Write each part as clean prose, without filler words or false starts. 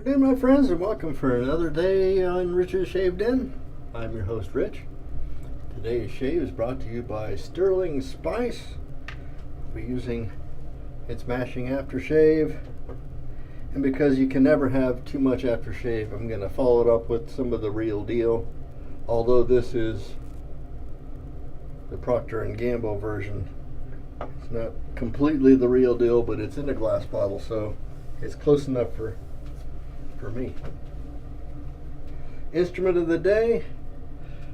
afternoon, my friends, and welcome for another day on Rich's Shaved In. I'm your host, Rich. Today's shave is brought to you by Sterling Spice. We're using its mashing aftershave, and because you can never have too much aftershave, I'm going to follow it up with some of the real deal. Although this is the Procter & Gamble version, it's not completely the real deal, but it's in a glass bottle, so it's close enough for me. Instrument of the day,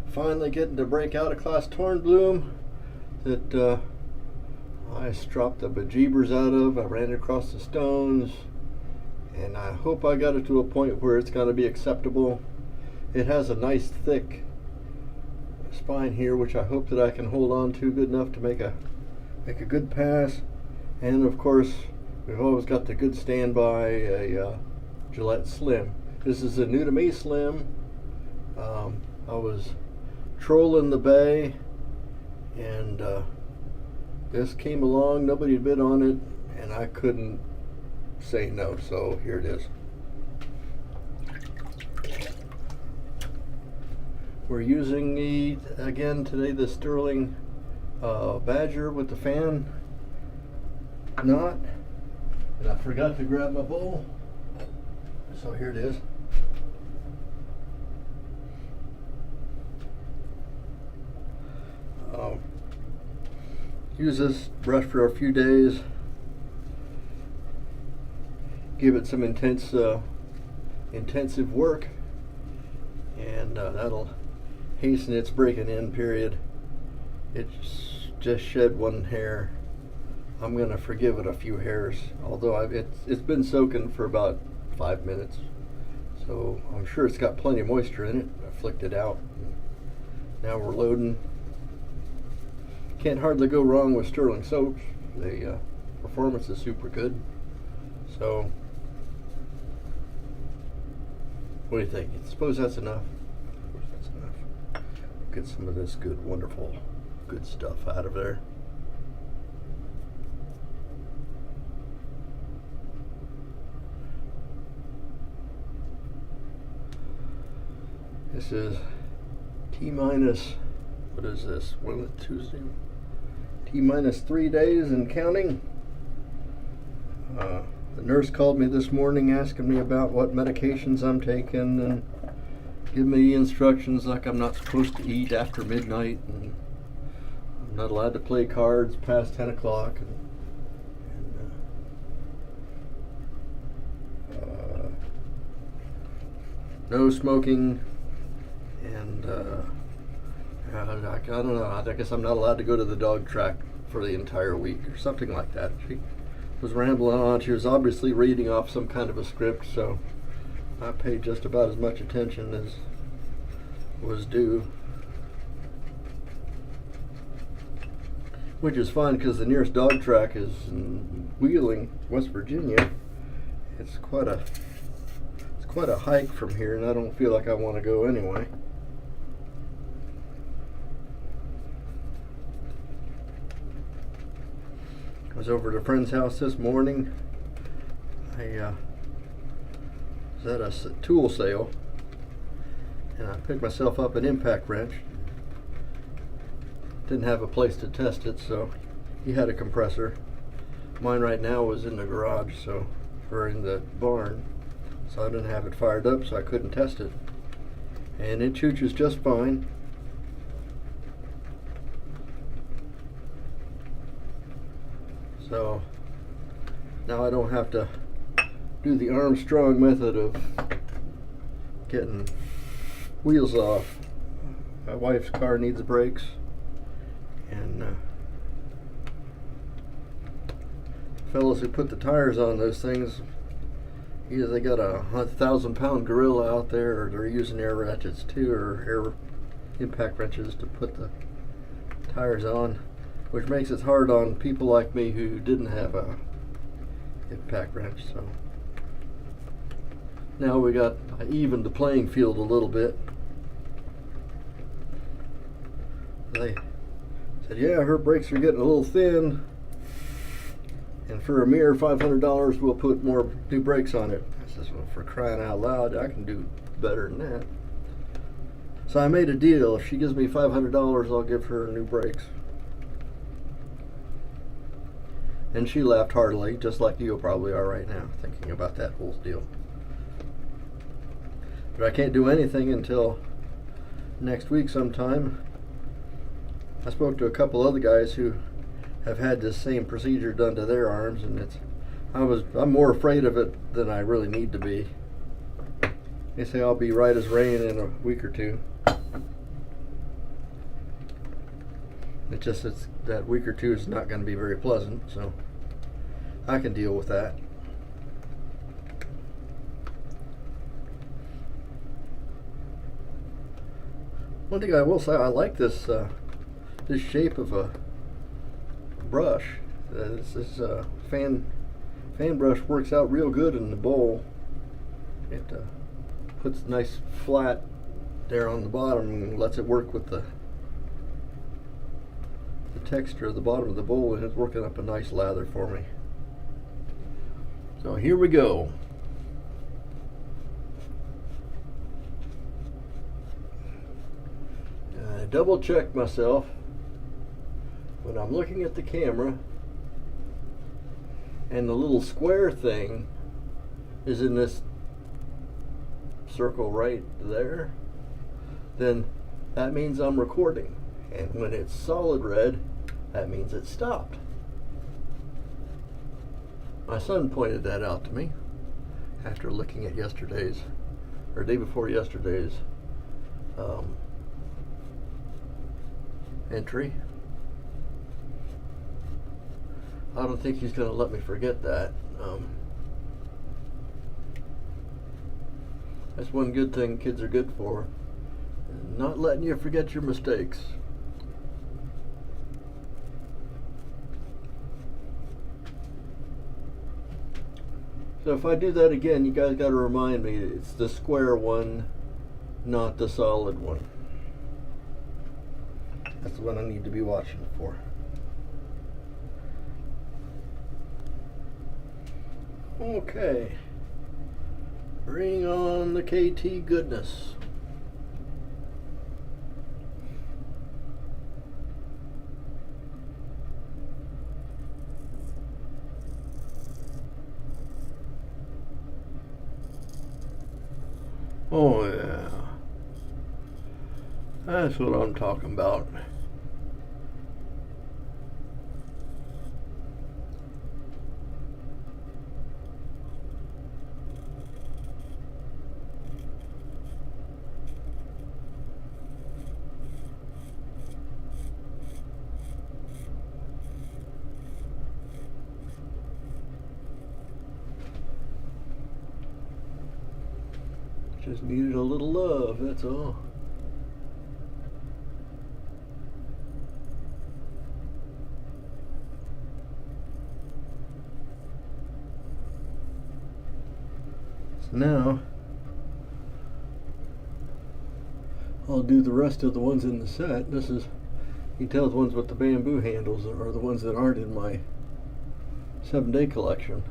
finally getting to break out a Klas Tornblom that I stropped the bejeebers out of. I ran it across the stones, and I hope I got it to a point where it's going to be acceptable. It has a nice thick spine here, which I hope that I can hold on to good enough to make a good pass. And of course, we've always got the good standby, a Gillette Slim. This is a new to me Slim. I was trolling the bay, and this came along. Nobody bid on it, and I couldn't say no. So here it is. We're using again today the Sterling Badger with the fan knot, and I forgot to grab my bowl. So here it is. Use this brush for a few days. Give it some intensive work, and that'll hasten its breaking in period. It's just shed one hair. I'm gonna forgive it a few hairs, although it's been soaking for about 5 minutes, so I'm sure it's got plenty of moisture in it. I flicked it out. Now we're loading. Can't hardly go wrong with Sterling soaps. The performance is super good. So what do you think? I suppose that's enough. Get some of this good, wonderful, good stuff out of there. This is T-minus, what is this? Tuesday? T-minus 3 days and counting. The nurse called me this morning asking me about what medications I'm taking and giving me instructions like I'm not supposed to eat after midnight, and I'm not allowed to play cards past 10 o'clock. No smoking. And I don't know, I guess I'm not allowed to go to the dog track for the entire week or something like that. She was rambling on. She was obviously reading off some kind of a script, so I paid just about as much attention as was due. Which is fun, because the nearest dog track is in Wheeling, West Virginia. It's quite a hike from here, and I don't feel like I want to go anyway. I was over at a friend's house this morning. I was at a tool sale, and I picked myself up an impact wrench. Didn't have a place to test it, so he had a compressor. Mine right now was in the garage, or in the barn, so I didn't have it fired up, so I couldn't test it. And it chooches just fine. So now I don't have to do the Armstrong method of getting wheels off. My wife's car needs brakes, and fellows who put the tires on those things, either they got a 1,000-pound gorilla out there, or they're using air ratchets too, or air impact wrenches to put the tires on, which makes it hard on people like me who didn't have a impact wrench. So now I evened the playing field a little bit. They said, yeah, her brakes are getting a little thin. And for a mere $500, we'll put more new brakes on it. I says, well, for crying out loud, I can do better than that. So I made a deal. If she gives me $500, I'll give her new brakes. And she laughed heartily, just like you probably are right now, thinking about that whole deal. But I can't do anything until next week sometime. I spoke to a couple other guys who have had this same procedure done to their arms, and I'm more afraid of it than I really need to be. They say I'll be right as rain in a week or two. It's that week or two is not going to be very pleasant, so I can deal with that. One thing I will say, I like this shape of a brush. This fan brush works out real good in the bowl. It puts nice flat there on the bottom and lets it work with the texture of the bottom of the bowl, and it's working up a nice lather for me. So here we go. I double check myself when I'm looking at the camera and the little square thing is in this circle right there, then that means I'm recording. And when it's solid red, that means it stopped. My son pointed that out to me after looking at yesterday's, or day before yesterday's entry. I don't think he's going to let me forget that. That's one good thing kids are good for, not letting you forget your mistakes. So if I do that again, you guys got to remind me it's the square one, not the solid one. That's the one I need to be watching for. Okay. Bring on the KT goodness. Oh yeah, that's what I'm talking about. Just needed a little love, that's all. So now, I'll do the rest of the ones in the set. This is, you can tell the ones with the bamboo handles are the ones that aren't in my 7-day collection.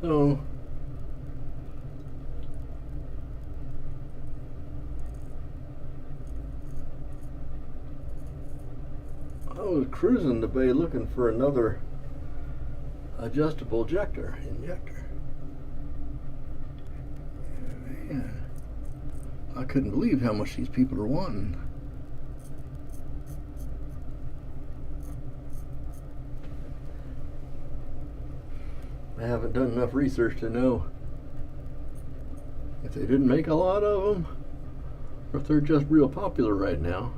So I was cruising the bay looking for another adjustable injector. Man, I couldn't believe how much these people are wanting. I haven't done enough research to know if they didn't make a lot of them or if they're just real popular right now.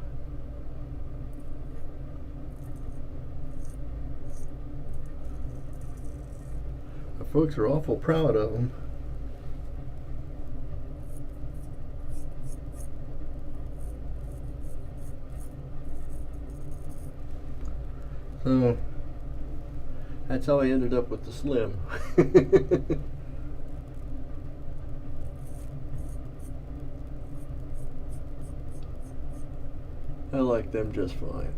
The folks are awful proud of them. So that's how I ended up with the Slim. I like them just fine.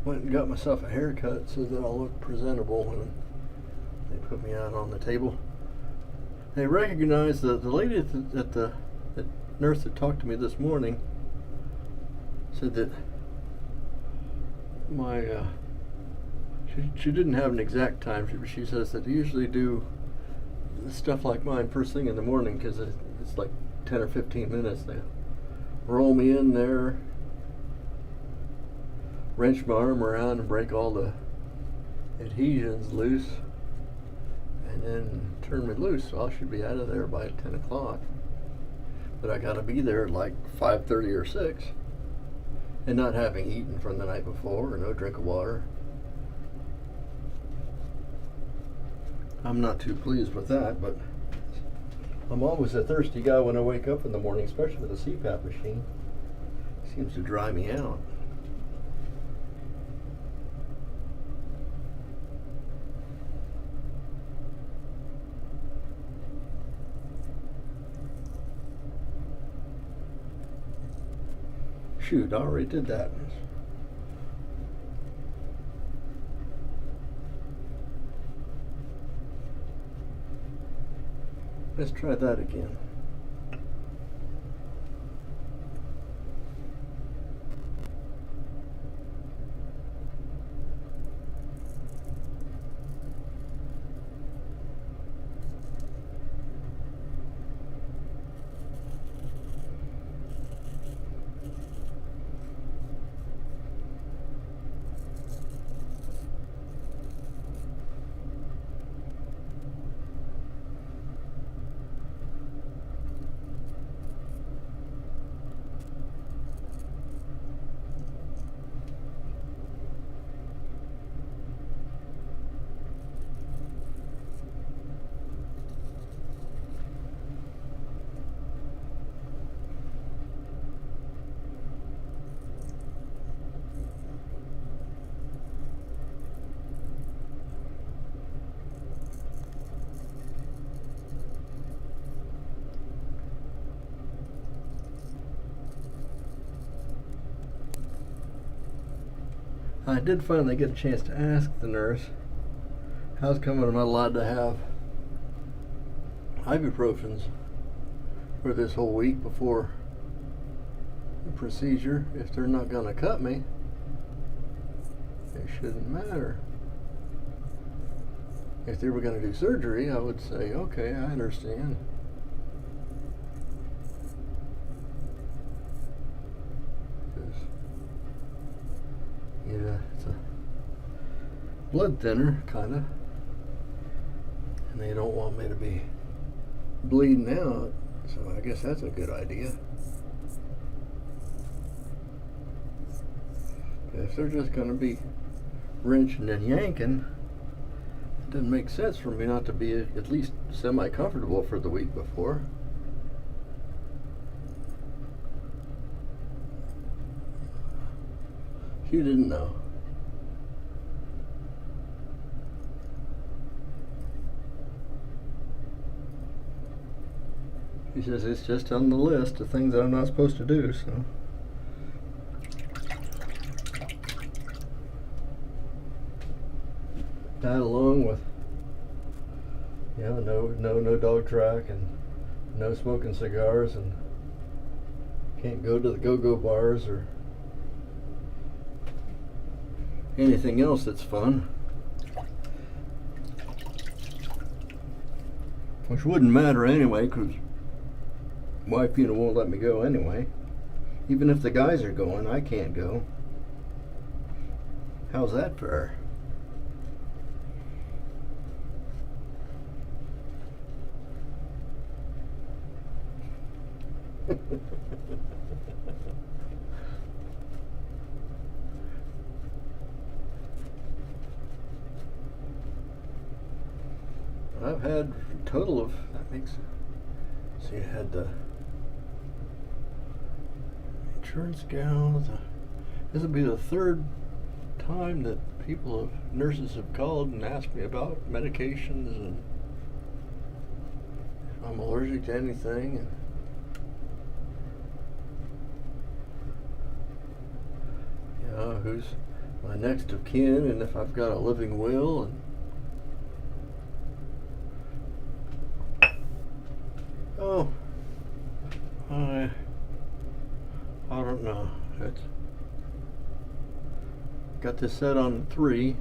Went and got myself a haircut so that I'll look presentable when they put me out on the table. They recognized the lady at the nurse that talked to me this morning said that my she didn't have an exact time. She says that they usually do stuff like mine first thing in the morning because it's like 10 or 15 minutes. They roll me in there, wrench my arm around and break all the adhesions loose, and then turn me loose, so I should be out of there by 10 o'clock. But I gotta be there at like 5:30 or 6, and not having eaten from the night before or no drink of water. I'm not too pleased with that, but I'm always a thirsty guy when I wake up in the morning, especially with the CPAP machine. It seems to dry me out. Shoot, I already did that. Let's try that again. I did finally get a chance to ask the nurse, how's come am I allowed to have ibuprofens for this whole week before the procedure? If they're not going to cut me, it shouldn't matter. If they were going to do surgery, I would say, okay, I understand. Yeah, it's a blood thinner, kind of, and they don't want me to be bleeding out, so I guess that's a good idea. But if they're just going to be wrenching and yanking, it doesn't make sense for me not to be at least semi-comfortable for the week before. You didn't know. He says it's just on the list of things that I'm not supposed to do, so. That along with, no dog track and no smoking cigars and can't go to the go-go bars or anything else that's fun. Which wouldn't matter anyway, because wife, won't let me go anyway. Even if the guys are going, I can't go. How's that fair? I've had a total of, that makes, see, I had the insurance gal. This will be the third time that nurses have called and asked me about medications and if I'm allergic to anything. And who's my next of kin and if I've got a living will. And I don't know. It's got this set on 3.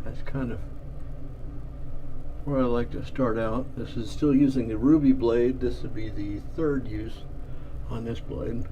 That's kind of where I like to start out. This is still using the ruby blade. This would be the 3rd use on this blade.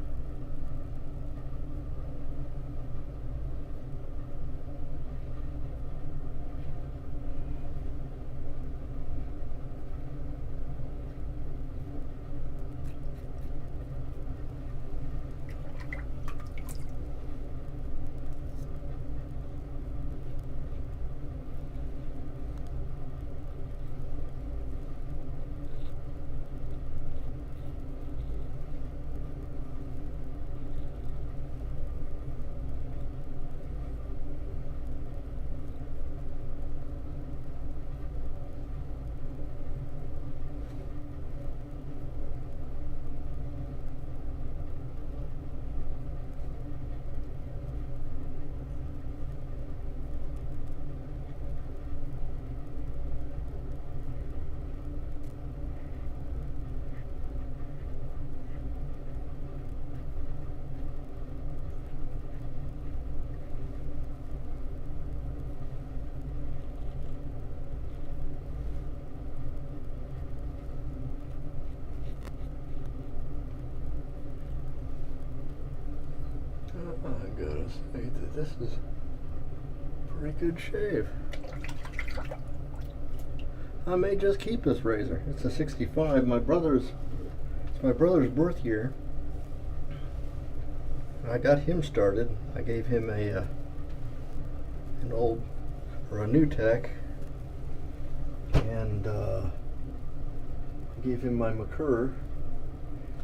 Oh my goodness, this is a pretty good shave. I may just keep this razor. It's a 65. It's my brother's birth year. I got him started. I gave him a new tech, and gave him my McCurr,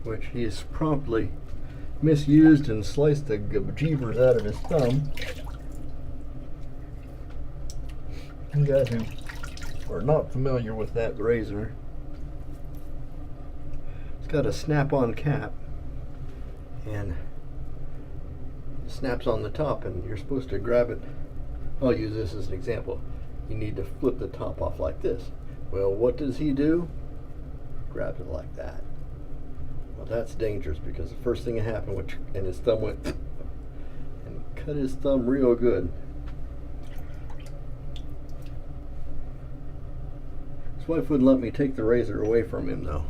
which he has promptly misused and sliced the bejeebers out of his thumb. You guys who are not familiar with that razor, it's got a snap-on cap and it snaps on the top, and you're supposed to grab it. I'll use this as an example. You need to flip the top off like this. Well, what does he do? Grabs it like that. Well, that's dangerous, because the first thing that happened, and his thumb went and cut his thumb real good. His wife wouldn't let me take the razor away from him, though.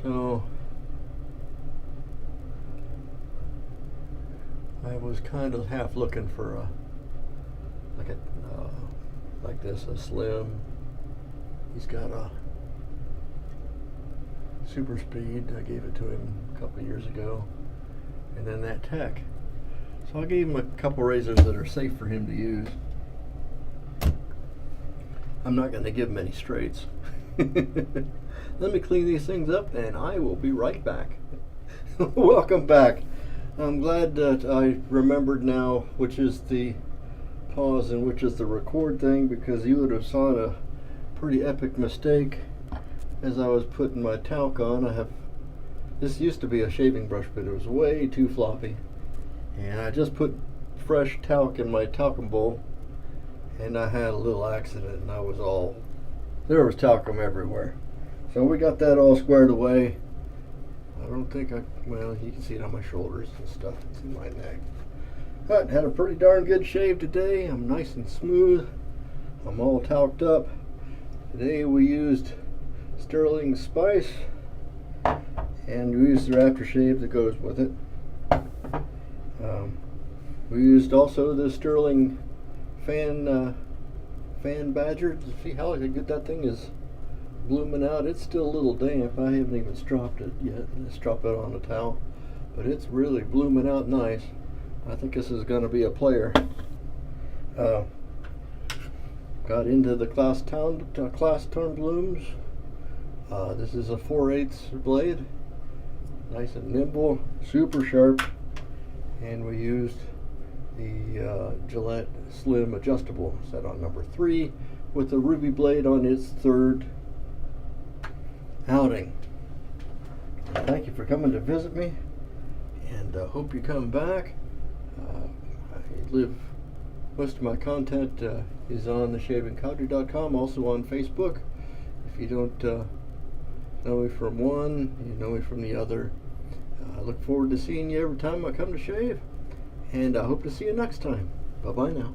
So I was kind of half looking for like this, a slim. He's got a super speed. I gave it to him a couple years ago, and then that tech. So I gave him a couple razors that are safe for him to use. I'm not going to give him any straights. Let me clean these things up and I will be right back. Welcome back. I'm glad that I remembered now which is the pause in which is the record thing, because you would have saw a pretty epic mistake as I was putting my talc on. This used to be a shaving brush, but it was way too floppy, and I just put fresh talc in my talcum bowl, and I had a little accident, and there was talcum everywhere. So we got that all squared away. I don't think well, you can see it on my shoulders and stuff. It's in my neck. But had a pretty darn good shave today. I'm nice and smooth. I'm all talked up. Today we used Sterling Spice, and we used their aftershave that goes with it. We used also the Sterling fan badger. See how good that thing is blooming out. It's still a little damp. I haven't even stropped it yet. Let's drop it on a towel, but it's really blooming out nice. I think this is going to be a player. Got into the Klas Tornbloms. This is a 4/8 blade, nice and nimble, super sharp, and we used the Gillette Slim Adjustable set on number 3 with the ruby blade on its 3rd outing. Thank you for coming to visit me, and hope you come back. Most of my content is on theshavingcowdery.com, also on Facebook. If you don't know me from one, you know me from the other. I look forward to seeing you every time I come to shave, and I hope to see you next time. Bye-bye now.